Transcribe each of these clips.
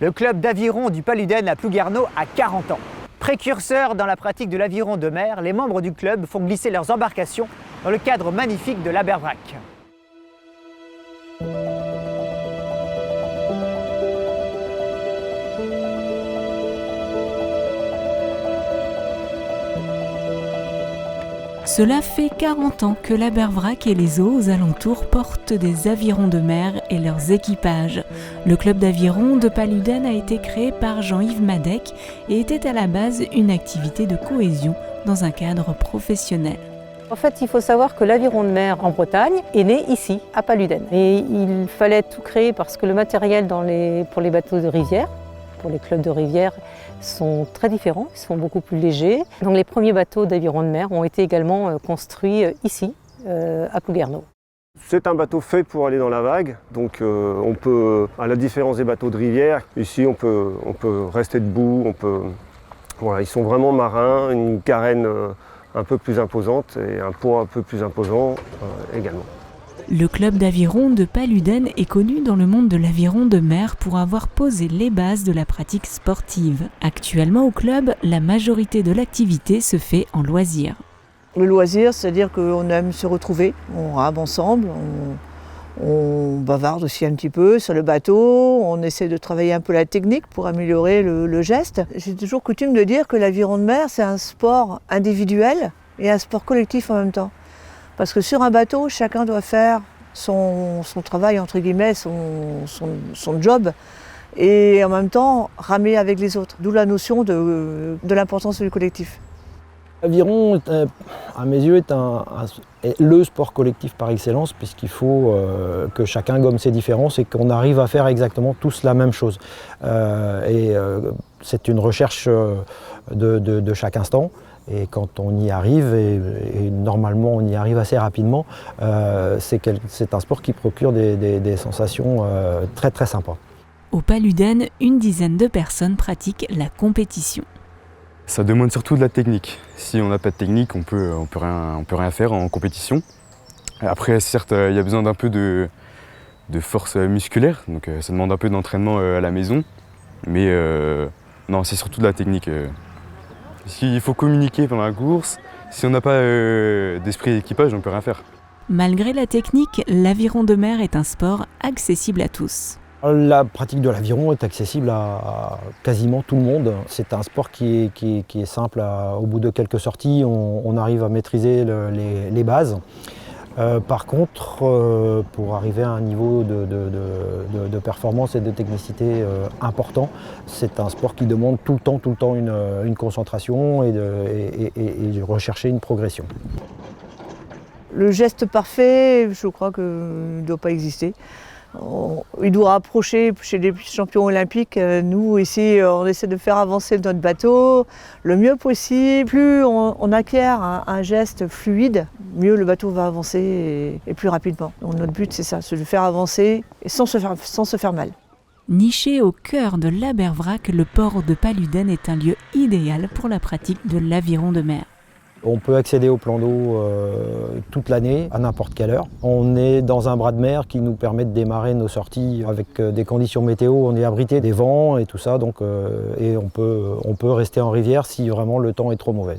Le club d'aviron du Paludaine à Plouguerneau a 40 ans. Précurseurs dans la pratique de l'aviron de mer, les membres du club font glisser leurs embarcations dans le cadre magnifique de l'Abervrac. Cela fait 40 ans que l'Abervrac et les eaux aux alentours portent des avirons de mer et leurs équipages. Le club d'aviron de Paludaine a été créé par Jean-Yves Madec et était à la base une activité de cohésion dans un cadre professionnel. En fait, il faut savoir que l'aviron de mer en Bretagne est né ici, à Paludaine. Et il fallait tout créer parce que le matériel pour les bateaux de rivière, pour les clubs de rivière, sont très différents, ils sont beaucoup plus légers. Donc les premiers bateaux d'aviron de mer ont été également construits ici, à Plouguerneau. C'est un bateau fait pour aller dans la vague, donc on peut, à la différence des bateaux de rivière, ici on peut rester debout, voilà, ils sont vraiment marins, une carène un peu plus imposante et un poids un peu plus imposant également. Le club d'aviron de Paludaine est connu dans le monde de l'aviron de mer pour avoir posé les bases de la pratique sportive. Actuellement au club, la majorité de l'activité se fait en loisir. Le loisir, c'est-à-dire qu'on aime se retrouver, on rame ensemble, on bavarde aussi un petit peu sur le bateau, on essaie de travailler un peu la technique pour améliorer le geste. J'ai toujours coutume de dire que l'aviron de mer, c'est un sport individuel et un sport collectif en même temps. Parce que sur un bateau, chacun doit faire son travail, entre guillemets, son job, et en même temps ramer avec les autres. D'où la notion de l'importance du collectif. L'aviron, à mes yeux, est le sport collectif par excellence, puisqu'il faut que chacun gomme ses différences et qu'on arrive à faire exactement tous la même chose. C'est une recherche de chaque instant. Et quand on y arrive, et normalement on y arrive assez rapidement, c'est un sport qui procure des sensations très très sympas. Au Paludaine, une dizaine de personnes pratiquent la compétition. Ça demande surtout de la technique. Si on n'a pas de technique, on peut rien faire en compétition. Après, certes, il y a besoin d'un peu de force musculaire, donc ça demande un peu d'entraînement à la maison. Mais non, c'est surtout de la technique. Il faut communiquer pendant la course. Si on n'a pas d'esprit d'équipage, on ne peut rien faire. Malgré la technique, l'aviron de mer est un sport accessible à tous. La pratique de l'aviron est accessible à quasiment tout le monde. C'est un sport qui est simple. Au bout de quelques sorties, on arrive à maîtriser les bases. Par contre, pour arriver à un niveau de performance et de technicité important, c'est un sport qui demande tout le temps une concentration et de rechercher une progression. Le geste parfait, je crois qu'il ne doit pas exister. Il doit approcher chez les champions olympiques. Nous, ici, on essaie de faire avancer notre bateau le mieux possible. Plus on acquiert un geste fluide, mieux le bateau va avancer et plus rapidement. Donc notre but, c'est ça, c'est de le faire avancer et sans se faire mal. Niché au cœur de l'Abervrac, le port de Paludaine est un lieu idéal pour la pratique de l'aviron de mer. On peut accéder au plan d'eau toute l'année, à n'importe quelle heure. On est dans un bras de mer qui nous permet de démarrer nos sorties avec des conditions météo. On est abrité des vents et tout ça, donc, et on peut rester en rivière si vraiment le temps est trop mauvais.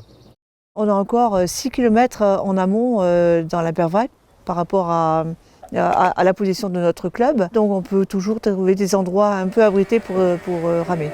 On a encore 6 km en amont dans l'Abervrac par rapport à la position de notre club. Donc on peut toujours trouver des endroits un peu abrités pour ramer.